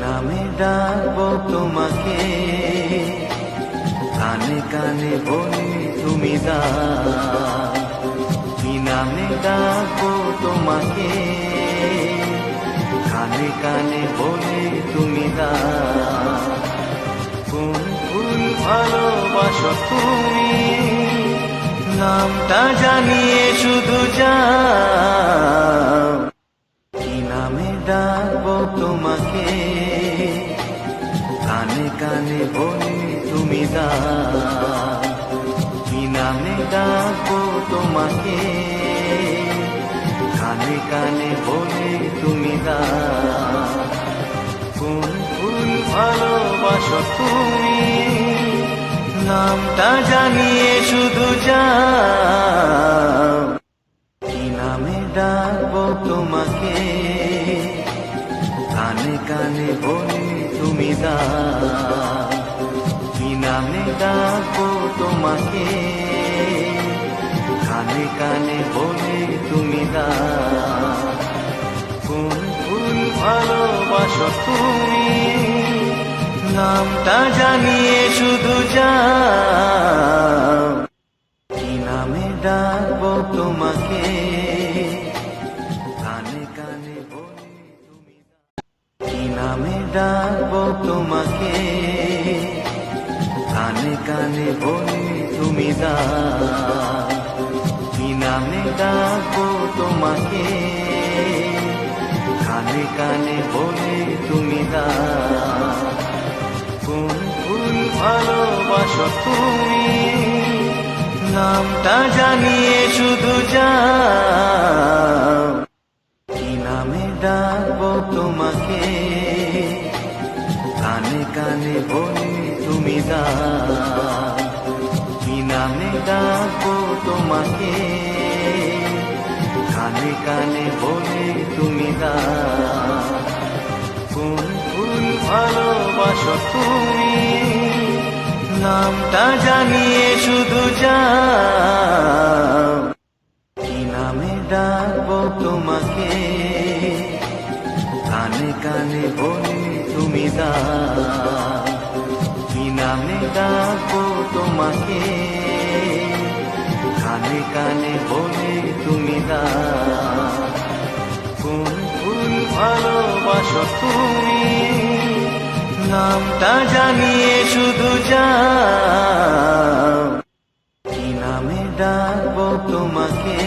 নামে ডাকবো তোমাকে, কানে কানে বলি তুমি দাও। কি নামে ডাকবো তোমাকে, কানে কানে বলি তুমি দাও। কোন ফুল ভালোবাসো তুমি, নামটা জানিয়ে শুধু যাও। কি নামে ডাকবো তোমাকে, কানে কানে বলি তুমি দাও। কি নামে ডাকবো তোমাকে, কানে কানে বলি তুমি দাও। কোন ফুল ভালোবাসো তুমি, নামটা জানিয়ে শুধু যাও। কি নামে ডাকবো তোমাকে, কানে কানে বলি তুমি দাও। কি নামে ডাকবো তোমাকে, কানে কানে বলি তুমি দাও। কোন ফুল ভালোবাসো তুমি, নামটা জানিয়ে শুধু যাও। কি নামে ডাকবো তোমাকে, কানে কানে বলি তুমি দাও। কি নামে ডাকবো তোমাকে, কানে কানে বলি তুমি দাও। কি নামে ডাকবো তোমাকে, কানে কানে বলি তুমি দাও। কোন ফুল ভালোবাসো তুমি, নামটা জানিয়ে শুধু যাও। কি নামে ডাকবো তোমাকে, কানে কানে বলি তুমি দাও। কি নামে ডাকবো তোমাকে, কানে কানে বলি তুমি দাও। কোন ফুল ভালোবাসো তুমি, নামটা জানিয়ে শুধু যাও। কি নামে ডাকবো তোমাকে, কানে কানে বলি তুমি দাও। কি নামে ডাকবো তোমাকে, কানে কানে বলি তুমি দাও। কোন ফুল ভালোবাসো তুমি, নামটা জানিয়ে শুধু যাও। কি নামে ডাকবো তোমাকে,